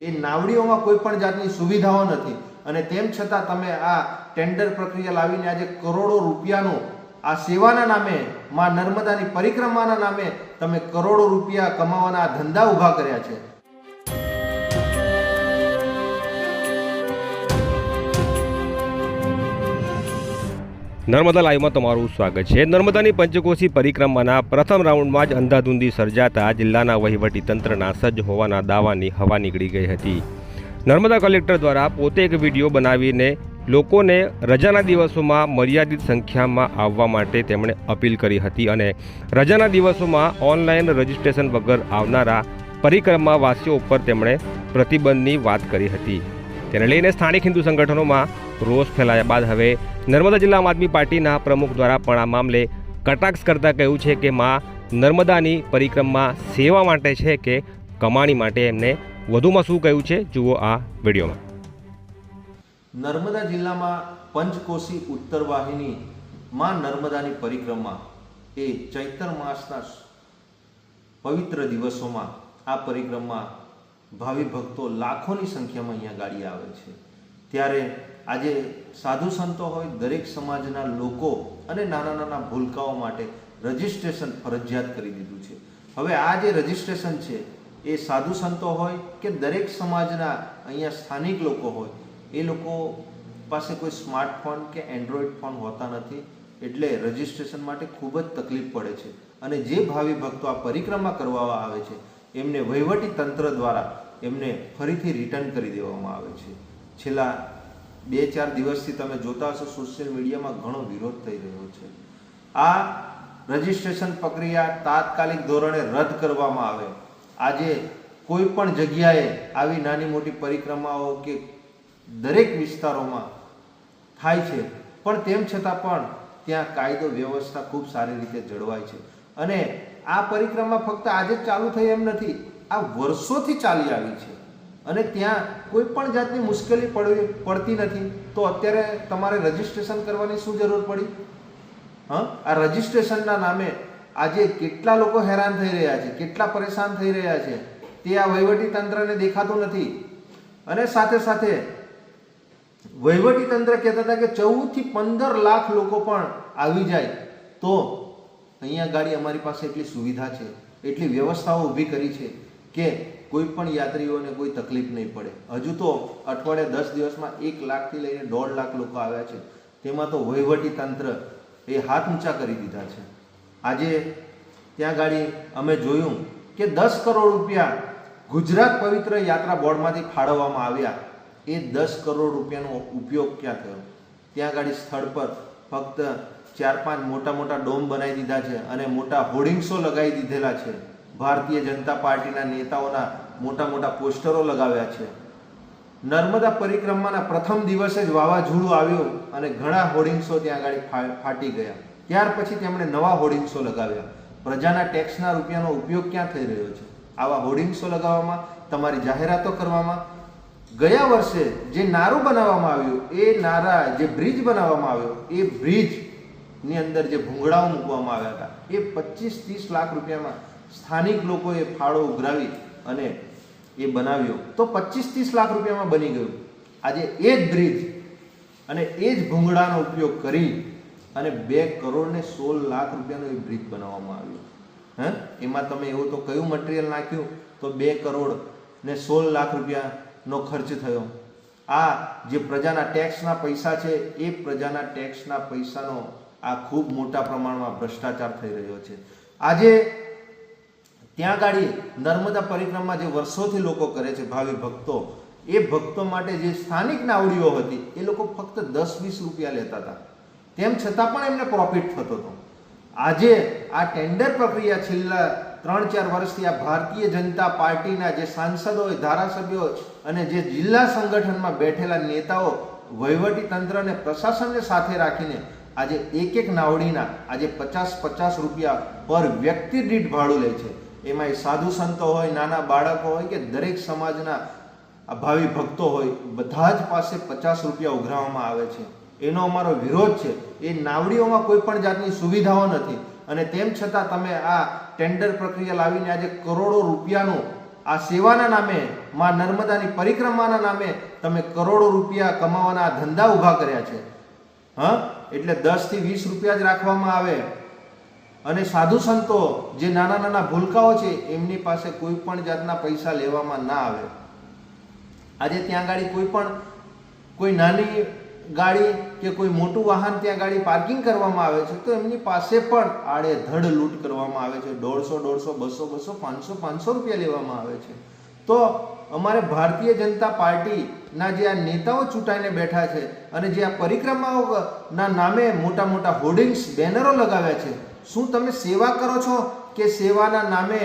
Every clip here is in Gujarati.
એ નાવડીઓમાં કોઈ પણ જાતની સુવિધાઓ નથી અને તેમ છતાં તમે આ ટેન્ડર પ્રક્રિયા લાવીને આજે કરોડો રૂપિયાનું આ સેવાના નામે માં નર્મદાની પરિક્રમાના નામે તમે કરોડો રૂપિયા કમાવાના ધંધા ઊભા કર્યા છે। નર્મદા લાઈવમાં તમારું સ્વાગત છે। નર્મદાની પંચકોશી પરિક્રમાના પ્રથમ રાઉન્ડમાં જ અંધાધૂંધી સર્જાતા જિલ્લાના વહીવટીતંત્રના સજ્જ હોવાના દાવાની હવા નીકળી ગઈ હતી। નર્મદા કલેક્ટર દ્વારા પોતે એક વિડીયો બનાવીને લોકોને રજાના દિવસોમાં મર્યાદિત સંખ્યામાં આવવા માટે તેમણે અપીલ કરી હતી અને રજાના દિવસોમાં ઓનલાઈન રજિસ્ટ્રેશન વગર આવનારા પરિક્રમાવાસીઓ ઉપર તેમણે પ્રતિબંધની વાત કરી હતી। તેને લઈને સ્થાનિક હિન્દુ સંગઠનોમાં રોષ ફેલાયા બાદ હવે નર્મદા જિલ્લા આમ આદમી પાર્ટીના પ્રમુખ દ્વારા પણ આ મામલે કટાક્ષ કરતા કહ્યું છે કે માં નર્મદાની પરિક્રમા સેવા માટે છે કે કમાણી માટે। એમને વધુમાં શું કહ્યું છે જુઓ આ વિડીયોમાં। નર્મદા જિલ્લામાં પંચકોશી ઉત્તર વાહિની માં નર્મદાની પરિક્રમા એ ચૈત્ર માસના પવિત્ર દિવસોમાં આ પરિક્રમા ભાવિ ભક્તો લાખોની સંખ્યામાં અહીંયા ગાડી આવે છે। ત્યારે આજે સાધુ સંતો હોય, દરેક સમાજના લોકો અને નાના નાના ભૂલકાઓ માટે રજિસ્ટ્રેશન ફરજિયાત કરી દીધું છે। હવે આ જે રજિસ્ટ્રેશન છે એ સાધુ સંતો હોય કે દરેક સમાજના અહીંયા સ્થાનિક લોકો હોય, એ લોકો પાસે કોઈ સ્માર્ટફોન કે એન્ડ્રોઈડ ફોન હોતા નથી, એટલે રજિસ્ટ્રેશન માટે ખૂબ જ તકલીફ પડે છે। અને જે ભાવિ ભક્તો આ પરિક્રમા કરવા આવે છે એમને વહીવટી તંત્ર દ્વારા એમને ફરીથી રિટર્ન કરી દેવામાં આવે છે। છેલ્લા 2-4 દિવસથી તમે જોતા હશો સોશિયલ મીડિયામાં ઘણો વિરોધ થઈ રહ્યો છે। આ રજિસ્ટ્રેશન પ્રક્રિયા તાત્કાલિક ધોરણે રદ કરવામાં આવે। આજે કોઈ પણ જગ્યાએ આવી નાની મોટી પરિક્રમાઓ કે દરેક વિસ્તારોમાં થાય છે, પણ તેમ છતાં પણ ત્યાં કાયદો વ્યવસ્થા ખૂબ સારી રીતે જળવાય છે। અને આ પરિક્રમા ફક્ત આજે જ ચાલુ થઈ એમ નથી, આ વર્ષોથી ચાલી આવી છે અને ત્યાં કોઈ પણ જાતની મુશ્કેલી પડતી નથી। તો અત્યારે તમારે રજિસ્ટ્રેશન કરવાની શું જરૂર પડી? આ રજિસ્ટ્રેશનના નામે આજે કેટલા લોકો હેરાન થઈ રહ્યા છે, કેટલા પરેશાન થઈ રહ્યા છે તે આ વહીવટી તંત્રને દેખાતું નથી। અને સાથે સાથે વહીવટી તંત્ર કહેતા હતા કે 14 થી 15 લાખ લોકો પણ આવી જાય તો અહીંયા ગાડી અમારી પાસે એટલી સુવિધા છે, એટલી વ્યવસ્થાઓ ઊભી કરી છે કે કોઈ પણ યાત્રીઓને કોઈ તકલીફ નહીં પડે। હજુ તો અઠવાડિયે 10 દિવસમાં 1 લાખથી લઈને 1.5 લાખ લોકો આવ્યા છે, તેમાં તો વહીવટી તંત્ર એ હાથ ઊંચા કરી દીધા છે। આજે ત્યાં ગાડી અમે જોયું કે 10 કરોડ રૂપિયા ગુજરાત પવિત્ર યાત્રા બોર્ડમાંથી ફાળવવામાં આવ્યા। એ 10 કરોડ રૂપિયાનો ઉપયોગ ક્યાં થયો? ત્યાં ગાડી સ્થળ પર ફક્ત 4-5 મોટા મોટા ડોમ બનાવી દીધા છે અને મોટા હોર્ડિંગ્સો લગાવી દીધેલા છે। ભારતીય જનતા પાર્ટીના નેતાઓના મોટા મોટા પોસ્ટરો લગાવ્યા છે। નર્મદા પરિક્રમાના પ્રથમ દિવસે જ વાવાઝોડું આવ્યું અને ઘણા હોર્ડિંગ્સો ત્યાં આગળ ફાટી ગયા। ત્યાર પછી તેમણે નવા હોર્ડિંગ્સો લગાવ્યા। પ્રજાના ટેક્સના રૂપિયાનો ઉપયોગ ક્યાં થઈ રહ્યો છે? આવા હોર્ડિંગ્સો લગાવવામાં, તમારી જાહેરાતો કરવામાં। ગયા વર્ષે જે નારું બનાવવામાં આવ્યું, એ નારા જે બ્રિજ બનાવવામાં આવ્યો, એ બ્રિજની અંદર જે ભૂંગળાઓ મૂકવામાં આવ્યા હતા એ 25-30 લાખ રૂપિયામાં સ્થાનિક લોકોએ ફાળો ઉઘરાવી અને એ બનાવ્યો તો 25-30 લાખ રૂપિયામાં બની ગયું। આજે એ જ બ્રિજ અને એ જ ભૂંગળાનો ઉપયોગ કરી અને 2 કરોડ ને 16 લાખ રૂપિયાનો એ બ્રિજ બનાવવામાં આવ્યો। એમાં તમે એવું તો કયું મટીરિયલ નાખ્યું તો 2 કરોડ ને 16 લાખ રૂપિયાનો ખર્ચ થયો। આ જે પ્રજાના ટેક્સના પૈસા છે એ પ્રજાના ટેક્સના પૈસાનો આ ખૂબ મોટા પ્રમાણમાં ભ્રષ્ટાચાર થઈ રહ્યો છે। આજે ત્યાં ગાડી નર્મદા પરિક્રમા જે વર્ષોથી લોકો કરે છે ભાવિ ભક્તો, એ ભક્તો માટે જે સ્થાનિક નાવડીઓ હતી એ લોકો ફક્ત 10-20 રૂપિયા લેતા હતા, તેમ છતાં પણ એમને પ્રોફિટ થતો હતો। આજે આ ટેન્ડર પ્રક્રિયા છેલ્લા 3-4 વર્ષથી આ ભારતીય જનતા પાર્ટીના જે સાંસદો હોય, ધારાસભ્યો અને જે જિલ્લા સંગઠનમાં બેઠેલા નેતાઓ વહીવટી તંત્ર અને પ્રશાસનને સાથે રાખીને આજે એક નાવડીના આજે 50-50 રૂપિયા પર વ્યક્તિ દીઠ ભાડું લે છે। એમાં સાધુ સંતો હોય, નાના બાળકો હોય કે દરેક સમાજના ભાવિ ભક્તો હોય, બધા જ પાસે 50 રૂપિયા ઉઘરાવવામાં આવે છે। એનો અમારો વિરોધ છે। એ નાવડીઓમાં કોઈ પણ જાતની સુવિધાઓ નથી અને તેમ છતાં તમે આ ટેન્ડર પ્રક્રિયા લાવીને આજે કરોડો રૂપિયાનું આ સેવાના નામે, માં નર્મદાની પરિક્રમાના નામે તમે કરોડો રૂપિયા કમાવાના ધંધા ઊભા કર્યા છે. એટલે 10 થી 20 રૂપિયા જ રાખવામાં આવે અને સાધુ સંતો જે નાના નાના ભૂલકાઓ છે એમની પાસે કોઈ પણ જાતના પૈસા લેવામાં ના આવે. આજે ત્યાં ગાડી કોઈ નાની ગાડી કે કોઈ મોટું વાહન ત્યાં ગાડી પાર્કિંગ કરવામાં આવે છે તો એમની પાસે પણ આડેધડ લૂંટ કરવામાં આવે છે. 150, 200, 500 રૂપિયા લેવામાં આવે છે. તો અમારે ભારતીય જનતા પાર્ટીના જે આ નેતાઓ ચૂંટાઈને બેઠા છે અને જે આ પરિક્રમાઓના નામે મોટા મોટા હોર્ડિંગ્સ, બેનરો લગાવ્યા છે, શું તમે સેવા કરો છો કે સેવાના નામે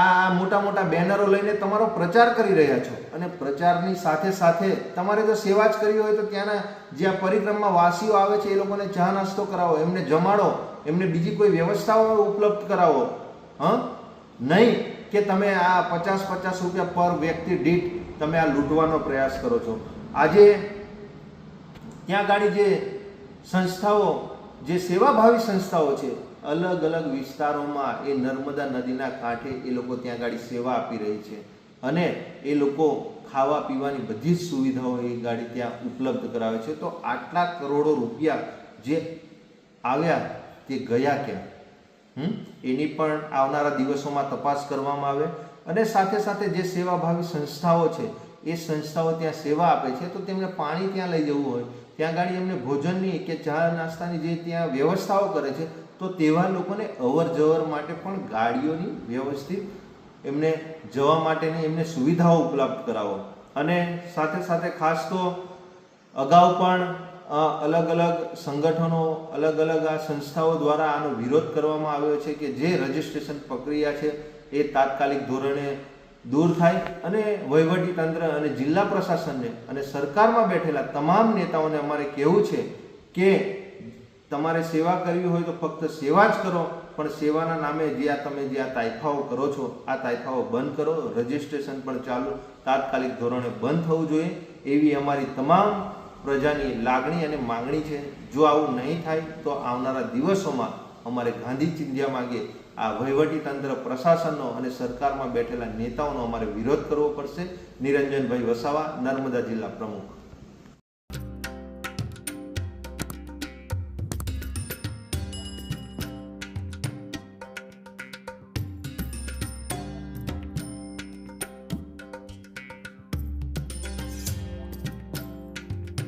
આ મોટા મોટા બેનરો લઈને તમારો પ્રચાર કરી રહ્યા છો? અને પ્રચારની સાથે સાથે તમારે જો સેવા જ કરવી હોય તો ત્યાંના જે આ પરિક્રમા વાસીઓ આવે છે એ લોકોને ચા નાસ્તો કરાવો, એમને જમાડો, એમને બીજી કોઈ વ્યવસ્થાઓ ઉપલબ્ધ કરાવો. નહીં કે તમે આ 50 રૂપિયા પર વ્યક્તિ દીઠ તમે આ લૂંટવાનો પ્રયાસ કરો છો. આજે ત્યાં ગાડી જે સંસ્થાઓ, જે સેવાભાવી સંસ્થાઓ છે, અલગ અલગ વિસ્તારોમાં એ નર્મદા નદીના કાંઠે એ લોકો ત્યાં ગાડી સેવા આપી રહી છે અને એ લોકો ખાવા પીવાની બધી જ સુવિધાઓ એ ગાડી ત્યાં ઉપલબ્ધ કરાવે છે. તો આટલા કરોડો રૂપિયા જે આવ્યા તે ગયા ક્યાં? એની પણ આવનારા દિવસોમાં તપાસ કરવામાં આવે અને સાથે સાથે જે સેવાભાવી સંસ્થાઓ છે એ સંસ્થાઓ ત્યાં સેવા આપે છે તો તેમને પાણી ત્યાં લઈ જવું હોય, ત્યાં ગાડી એમને ભોજનની કે ચા નાસ્તાની જે ત્યાં વ્યવસ્થાઓ કરે છે તો તેવા લોકોને અવર જવર માટે પણ ગાડીઓની વ્યવસ્થિત એમને જવા માટેની એમને સુવિધાઓ ઉપલબ્ધ કરાવો. અને સાથે સાથે ખાસ તો અગાઉ પણ અલગ અલગ સંગઠનો, અલગ અલગ આ સંસ્થાઓ દ્વારા આનો વિરોધ કરવામાં આવ્યો છે કે જે રજિસ્ટ્રેશન પ્રક્રિયા છે એ તાત્કાલિક ધોરણે દૂર થાય અને વહીવટી તંત્ર અને જિલ્લા પ્રશાસનને અને સરકારમાં બેઠેલા તમામ નેતાઓને અમારે કહેવું છે કે તમારે સેવા કરવી હોય તો ફક્ત સેવા જ કરો, પણ સેવાના નામે તમે જે આ તાઇફાઓ કરો છો આ તાઇફાઓ બંધ કરો. રજિસ્ટ્રેશન પણ ચાલુ તાત્કાલિક ધોરણે બંધ થવું જોઈએ એવી અમારી તમામ પ્રજાની લાગણી અને માંગણી છે. જો આવું નહીં થાય તો આવનારા દિવસોમાં અમારે ગાંધી ચિંધ્યા માગે આ વહીવટી તંત્ર, પ્રશાસનનો અને સરકારમાં બેઠેલા નેતાઓનો અમારે વિરોધ કરવો પડશે. નિરંજનભાઈ વસાવા, નર્મદા જિલ્લા પ્રમુખ.